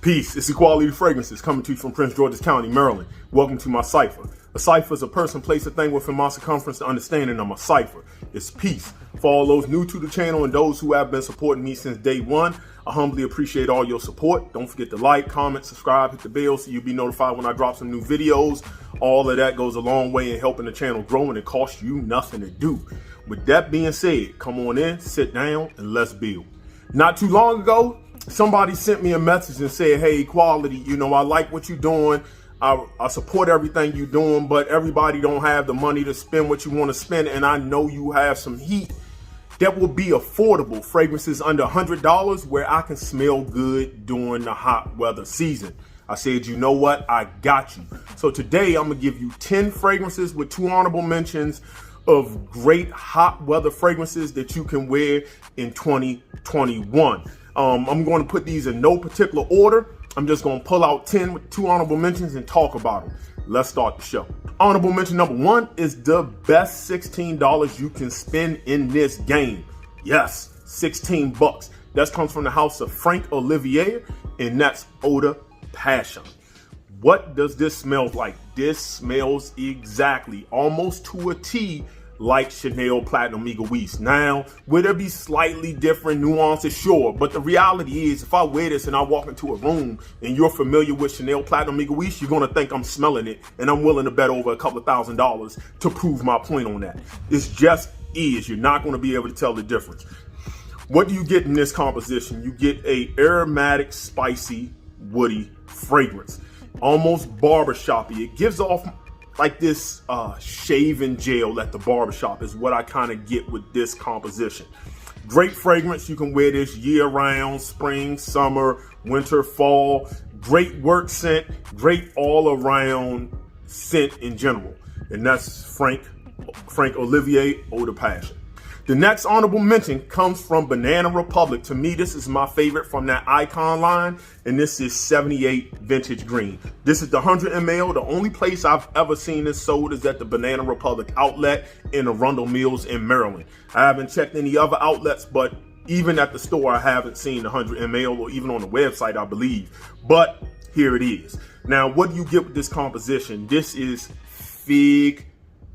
Peace, it's Equality Fragrances coming to you from Prince George's County, Maryland. Welcome to my cipher. A cipher is a person, place, a thing within my circumference. The understanding of my cipher is peace. For all those new to the channel and those who have been supporting me since day one, I humbly appreciate all your support. Don't forget to like, comment, subscribe, hit the bell so you'll be notified when I drop some new videos. All of that goes a long way in helping the channel grow, and it costs you nothing to do. With that being said, come on in, sit down, and let's build. Not too long ago, somebody sent me a message and said, hey, Equality, you know, I like what you're doing. I support everything you're doing, but everybody don't have the money to spend what you want to spend. And I know you have some heat that will be affordable, fragrances under $100 where I can smell good during the hot weather season. I said, you know what? I got you. So today I'm gonna give you 10 fragrances with 2 honorable mentions of great hot weather fragrances that you can wear in 2021. I'm going to put these in no particular order. I'm just going to pull out 10 with 2 honorable mentions and talk about them. Let's start the show. Honorable mention number 1 is the best $16 you can spend in this game. Yes, 16 bucks. That comes from the house of Franck Olivier, and that's Eau Tres Fraiche. What does this smell like? This smells exactly, almost to a T, like Chanel Platinum Egoist. Now, will there be slightly different nuances? Sure, but the reality is if I wear this and I walk into a room and you're familiar with Chanel Platinum Egoist, you're gonna think I'm smelling it, and I'm willing to bet over a couple of $1,000s to prove my point on that. It's just is, you're not gonna be able to tell the difference. What do you get in this composition? You get a aromatic, spicy, woody fragrance. Almost barbershoppy. It gives off like this shaving gel at the barbershop is what I kind of get with this composition. Great fragrance. You can wear this year round, spring, summer, winter, fall. Great work scent, great all around scent in general. And that's Franck Olivier Eau Tres Fraiche. The next honorable mention comes from Banana Republic. To me, this is my favorite from that Icon line, and this is 78 Vintage Green. This is the 100 ml. The only place I've ever seen this sold is at the Banana Republic outlet in Arundel Mills in Maryland. I haven't checked any other outlets, but even at the store, I haven't seen the 100 ml or even on the website, I believe. But here it is. Now, what do you get with this composition? This is fig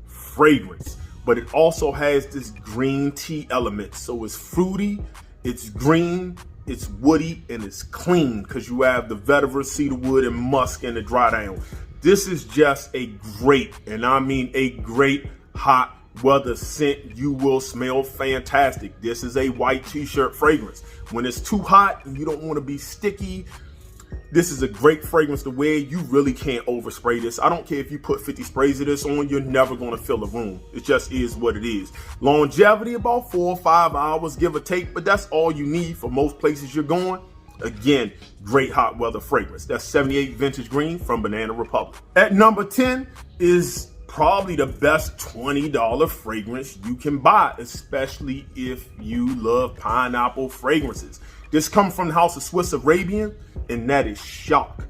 fragrance, but it also has this green tea element. So it's fruity, it's green, it's woody, and it's clean because you have the vetiver, cedarwood, and musk in the dry down. This is just a great, and I mean a great hot weather scent. You will smell fantastic. This is a white t-shirt fragrance. When it's too hot and you don't want to be sticky, this is a great fragrance to wear. You really can't overspray this. I don't care if you put 50 sprays of this on, you're never going to fill a room. It just is what it is. Longevity, about 4 or 5 hours, give or take, but that's all you need for most places you're going. Again, great hot weather fragrance. That's 78 Vintage Green from Banana Republic. At number 10 is probably the best $20 fragrance you can buy, especially if you love pineapple fragrances. This comes from the house of Swiss Arabian, and that is Shock.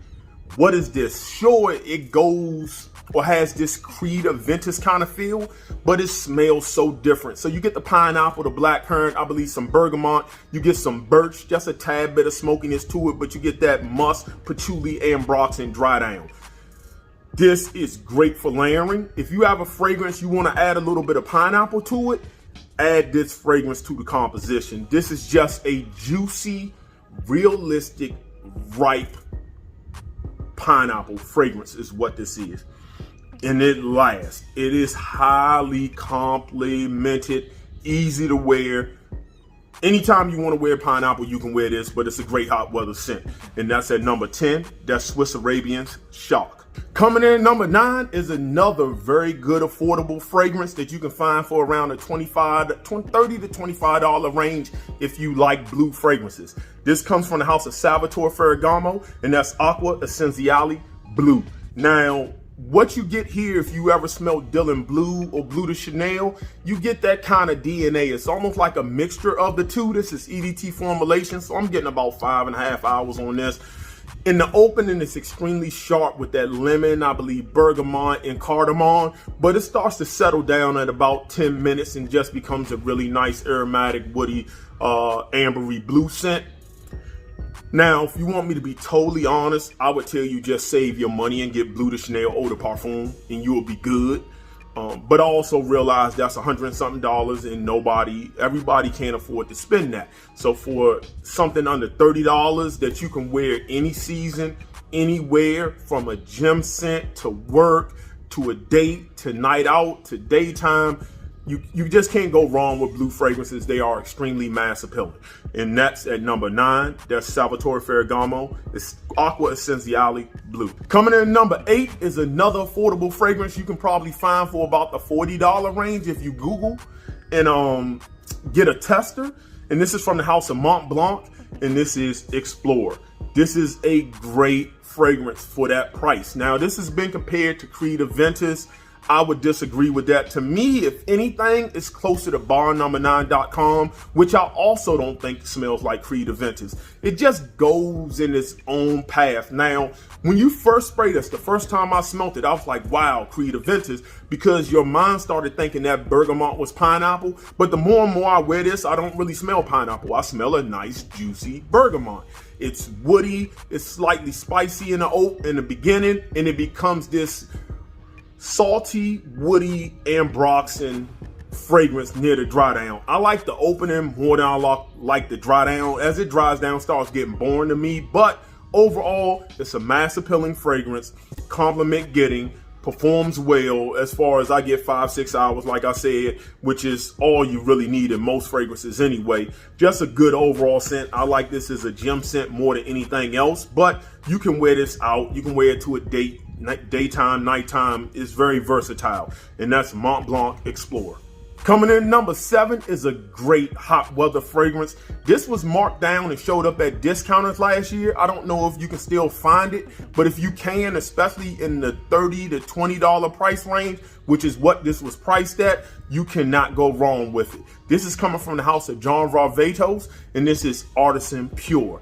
What is this? Sure, it goes or has this Creed Aventus kind of feel, but it smells so different. So you get the pineapple, the blackcurrant, I believe some bergamot, you get some birch, just a tad bit of smokiness to it, but you get that musk, patchouli, ambrox, and dry down. This is great for layering. If you have a fragrance you want to add a little bit of pineapple to it, add this fragrance to the composition. This is just a juicy, realistic, ripe pineapple fragrance is what this is. And it lasts. It is highly complimented, easy to wear. Anytime you want to wear pineapple, you can wear this, but it's a great hot weather scent. And that's at number 10. That's Swiss Arabian's Shock. Coming in at number 9 is another very good affordable fragrance that you can find for around the $30 to $25 range if you like blue fragrances. This comes from the house of Salvatore Ferragamo, and that's Acqua Essenziale Blue. Now, what you get here, if you ever smelled Dylan Blue or Blue de Chanel, you get that kind of DNA. It's almost like a mixture of the two. This is EDT formulation, so I'm getting about 5.5 hours on this. In the opening, it's extremely sharp with that lemon, I believe bergamot and cardamom, but it starts to settle down at about 10 minutes and just becomes a really nice aromatic, woody, ambery blue scent. Now, if you want me to be totally honest, I would tell you just save your money and get Bleu de Chanel Eau de Parfum and you will be good. But I also realize that's $100 and something and everybody can't afford to spend that. So for something under $30 that you can wear any season, anywhere, from a gym scent to work, to a date, to night out, to daytime, you just can't go wrong with Bleu fragrances. They are extremely mass appealing. And that's at number 9. That's Salvatore Ferragamo. It's Acqua Essenziale Bleu. Coming in at number 8 is another affordable fragrance you can probably find for about the $40 range if you Google and get a tester. And this is from the house of Montblanc, and this is Explorer. This is a great fragrance for that price. Now, this has been compared to Creed Aventus. I would disagree with that. To me, if anything, it's closer to barnumber9.com, which I also don't think smells like Creed Aventus. It just goes in its own path. Now, when you first sprayed this, the first time I smelled it, I was like, wow, Creed Aventus, because your mind started thinking that bergamot was pineapple. But the more and more I wear this, I don't really smell pineapple. I smell a nice, juicy bergamot. It's woody, it's slightly spicy in the beginning, and it becomes this salty, woody ambroxan fragrance near the dry down. I like the opening more than I like the dry down. As it dries down, starts getting boring to me. But overall, it's a mass appealing fragrance, compliment getting, performs well. As far as I get 5-6 hours, like I said, which is all you really need in most fragrances anyway. Just a good overall scent. I like this as a gym scent more than anything else, but you can wear this out. You can wear it to a date, daytime, nighttime. Is very versatile, and that's Montblanc Explorer. Coming in number 7 is a great hot weather fragrance. This was marked down and showed up at discounters last year. I don't know if you can still find it, but if you can, especially in the $30 to $20 price range, which is what this was priced at, you cannot go wrong with it. This is coming from the house of John Varvatos, and this is Artisan Pure.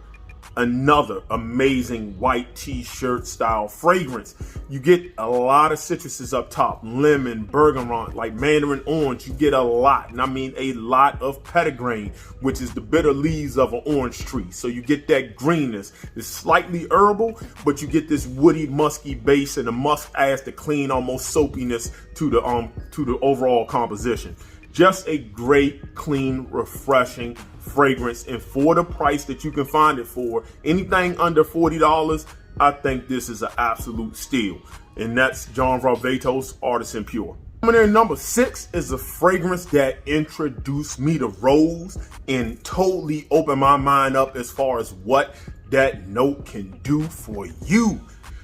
Another amazing white t-shirt style fragrance. You get a lot of citruses up top, lemon, bergamot, like mandarin orange. You get a lot, and I mean a lot of petitgrain, which is the bitter leaves of an orange tree. So you get that greenness. It's slightly herbal, but you get this woody, musky base, and the musk adds the clean, almost soapiness to the overall composition. Just a great, clean, refreshing fragrance, and for the price that you can find it for, anything under $40, I think this is an absolute steal. And that's John Varvatos Artisan Pure. Coming in number 6 is a fragrance that introduced me to rose and totally opened my mind up as far as what that note can do for you.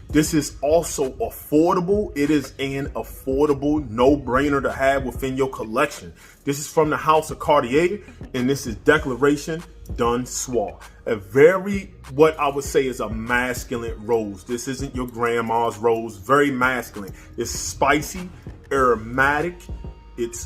This is also affordable. It is an affordable no-brainer to have within your collection. This is from the house of Cartier, and this is Declaration Done Soir. A very, what I would say is a masculine rose. This isn't your grandma's rose, very masculine. It's spicy, aromatic, it's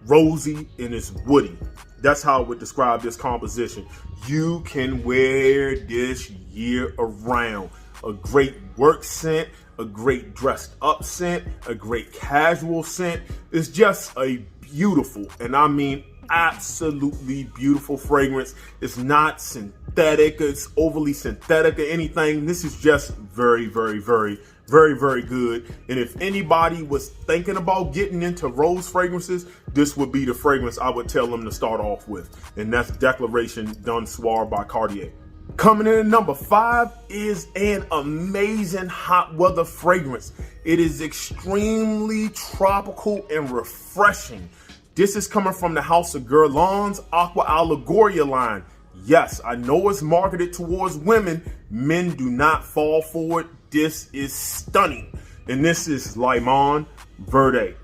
rosy, and it's woody. That's how I would describe this composition. You can wear this year around. A great work scent, a great dressed up scent, a great casual scent. It's just a beautiful, and I mean absolutely beautiful fragrance. It's not synthetic, it's overly synthetic or anything. This is just very, very, very, very, very good. And if anybody was thinking about getting into rose fragrances, this would be the fragrance I would tell them to start off with. And that's Declaration Done Soir by Cartier. Coming in at number 5 is an amazing hot weather fragrance. It is extremely tropical and refreshing. This is coming from the house of Guerlain's Acqua Allegoria line. Yes, I know it's marketed towards women. Men do not fall for it. This is stunning. And this is Limon Verde.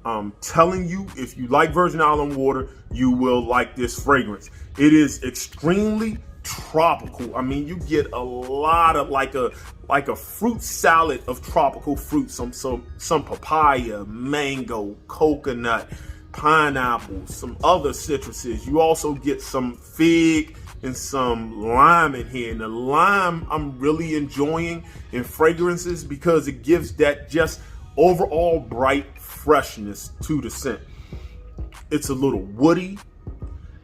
I'm telling you, if you like Virgin Island water, you will like this fragrance. It is extremely tropical. I mean, you get a lot of like a fruit salad of tropical fruits. Some papaya, mango, coconut, pineapple, some other citruses. You also get some fig and some lime in here. And the lime I'm really enjoying in fragrances because it gives that just overall bright freshness to the scent. It's a little woody.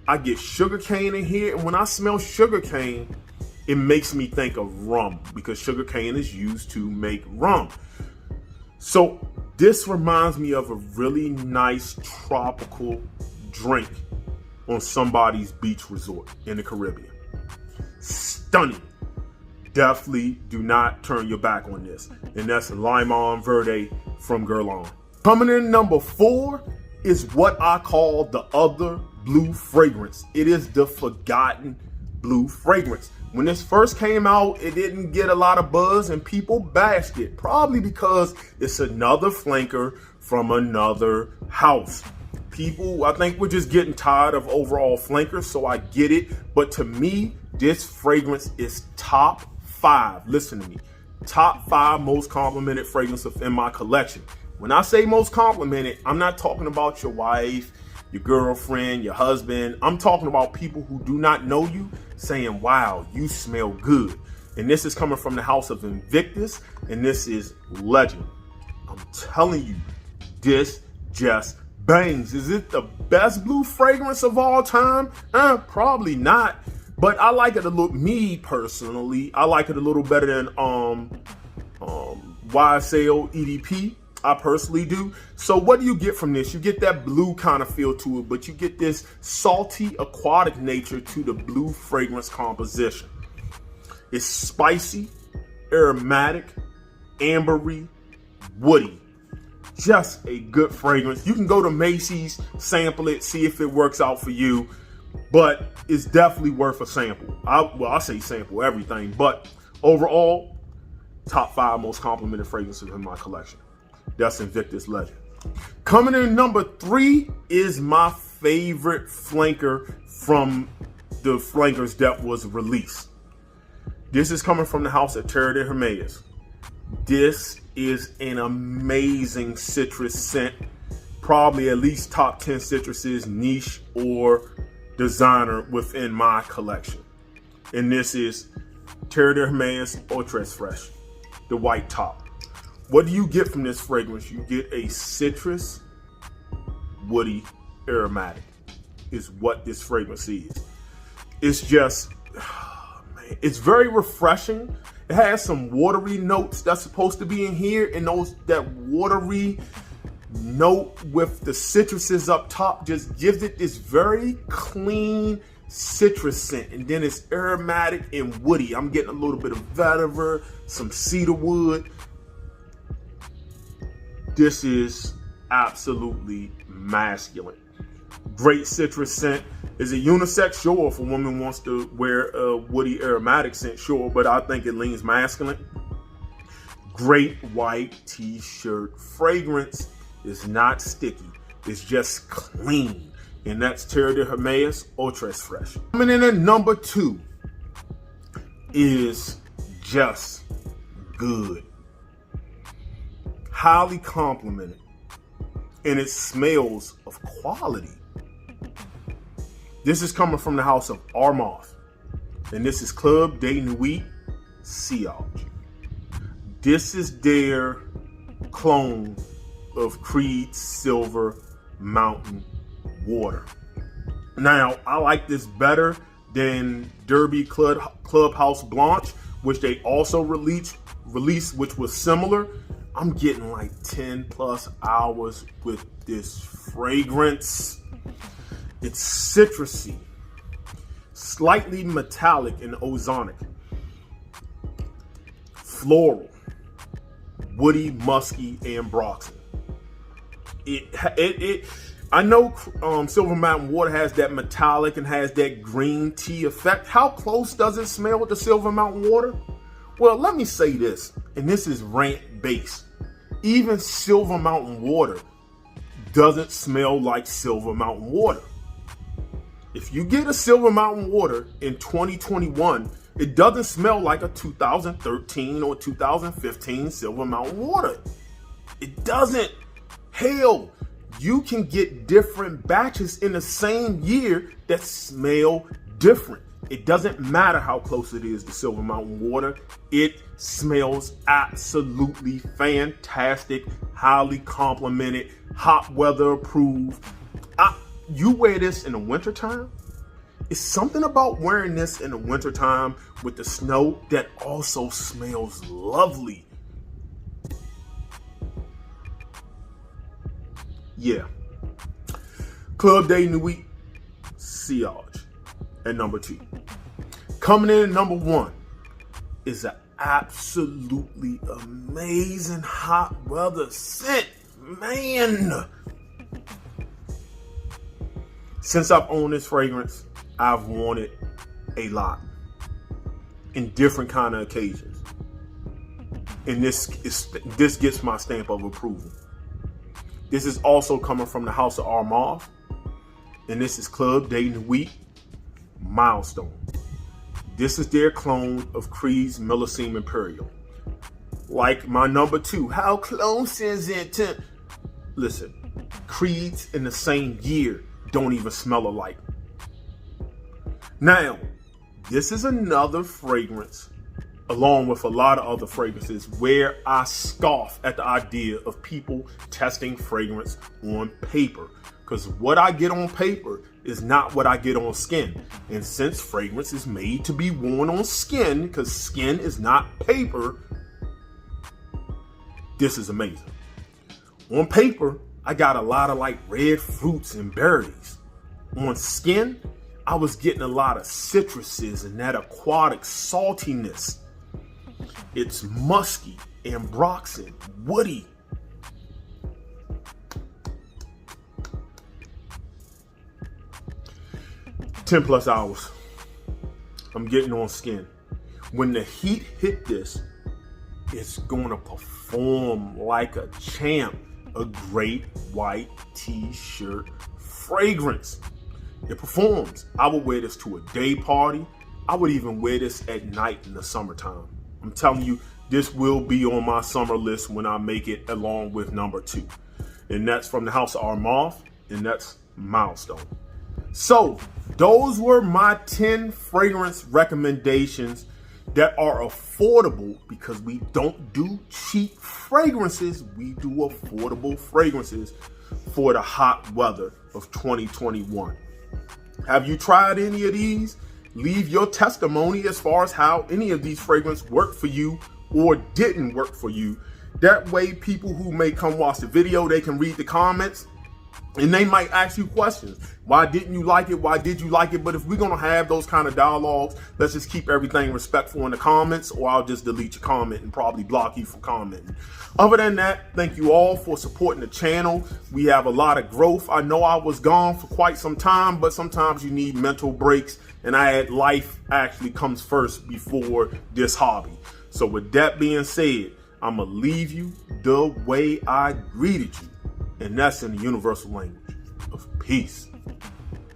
I get sugarcane in here, and when I smell sugarcane, it makes me think of rum because sugarcane is used to make rum. So this reminds me of a really nice tropical drink on somebody's beach resort in the Caribbean. Stunning. Definitely do not turn your back on this. And that's Limon Verde from Guerlain. Coming in number 4 is what I call the other blue fragrance. It is the forgotten blue fragrance. When this first came out, it didn't get a lot of buzz and people bashed it, probably because it's another flanker from another house. People, I think we're just getting tired of overall flankers, so I get it. But to me, this fragrance is top 5. Listen to me. Top 5 most complimented fragrances in my collection. When I say most complimented, I'm not talking about your wife, your girlfriend, your husband. I'm talking about people who do not know you saying, wow, you smell good. And this is coming from the house of Invictus, and this is Legend. I'm telling you, this just bangs. Is it the best blue fragrance of all time? Probably not. But I like it a little, me personally, I like it a little better than YSL EDP. I personally do. So what do you get from this? You get that blue kind of feel to it, but you get this salty aquatic nature to the blue fragrance composition. It's spicy, aromatic, ambery, woody. Just a good fragrance. You can go to Macy's, sample it, see if it works out for you, but it's definitely worth a sample. I say sample everything, but overall, top 5 most complimented fragrances in my collection. That's Invictus Legend. Coming in number 3 is my favorite flanker from the flankers that was released. This is coming from the house of Terre. This is an amazing citrus scent. Probably at least top 10 citruses, niche or designer within my collection. And this is Terre Eau Tres Fraiche, the white top. What do you get from this fragrance? You get a citrus, woody, aromatic is what this fragrance is. It's just, man, it's very refreshing. It has some watery notes that's supposed to be in here, and that watery note with the citruses up top just gives it this very clean citrus scent, and then it's aromatic and woody. I'm getting a little bit of vetiver, some cedar wood. This is absolutely masculine. Great citrus scent. Is it unisex? Sure, if a woman wants to wear a woody aromatic scent, sure, but I think it leans masculine. Great white t-shirt fragrance. It's not sticky. It's just clean. And that's Terre Eau Tres Fraiche. Coming in at number 2 is just good. Highly complimented, and it smells of quality. This is coming from the house of Armaf, and this is Club de Nuit Sillage. This is their clone of Creed Silver Mountain Water. Now, I like this better than Derby Clubhouse Blanche, which they also released, which was similar. I'm getting like 10 plus hours with this fragrance. It's citrusy, slightly metallic and ozonic, floral, woody, musky, and ambroxan. I know Silver Mountain Water has that metallic and has that green tea effect. How close does it smell to Silver Mountain Water? Well, let me say this, and this is rant based. Even Silver Mountain Water doesn't smell like Silver Mountain Water. If you get a Silver Mountain Water in 2021, it doesn't smell like a 2013 or 2015 Silver Mountain Water. It doesn't. Hell, you can get different batches in the same year that smell different. It doesn't matter how close it is to Silver Mountain Water. It smells absolutely fantastic, highly complimented, hot weather approved. You wear this in the wintertime, It's something about wearing this in the wintertime with the snow that also smells lovely. Yeah. Club de Nuit, Sillage at number 2. Coming in at number 1 is an absolutely amazing hot weather scent. Man. Since I've owned this fragrance, I've worn it a lot in different kind of occasions. And this gets my stamp of approval. This is also coming from the house of Armaf. And this is Club de Nuit, Milestone. This is their clone of Creed's Millésime Imperial. Like my number 2, how close is it to... Listen, Creeds in the same year don't even smell alike. Now, this is another fragrance, along with a lot of other fragrances, where I scoff at the idea of people testing fragrance on paper. Because what I get on paper is not what I get on skin. And since fragrance is made to be worn on skin, because skin is not paper, this is amazing. On paper, I got a lot of like red fruits and berries. On skin, I was getting a lot of citruses and that aquatic saltiness. It's musky, ambroxan, woody. +10 hours. I'm getting on skin. When the heat hit this, it's going to perform like a champ. A great white t-shirt fragrance. It performs. I would wear this to a day party. I would even wear this at night in the summertime. I'm telling you, this will be on my summer list when I make it along with number 2. And that's from the house of Armaf, and that's Milestone. So those were my 10 fragrance recommendations that are affordable, because we don't do cheap fragrances. We do affordable fragrances for the hot weather of 2021. Have you tried any of these? Leave your testimony as far as how any of these fragrances worked for you or didn't work for you. That way people who may come watch the video, they can read the comments and they might ask you questions. Why didn't you like it? Why did you like it? But if we're going to have those kind of dialogues, let's just keep everything respectful in the comments, or I'll just delete your comment and probably block you from commenting. Other than that, thank you all for supporting the channel. We have a lot of growth. I know I was gone for quite some time, but sometimes you need mental breaks, and life actually comes first before this hobby. So with that being said, I'm going to leave you the way I greeted you. And that's in the universal language of peace.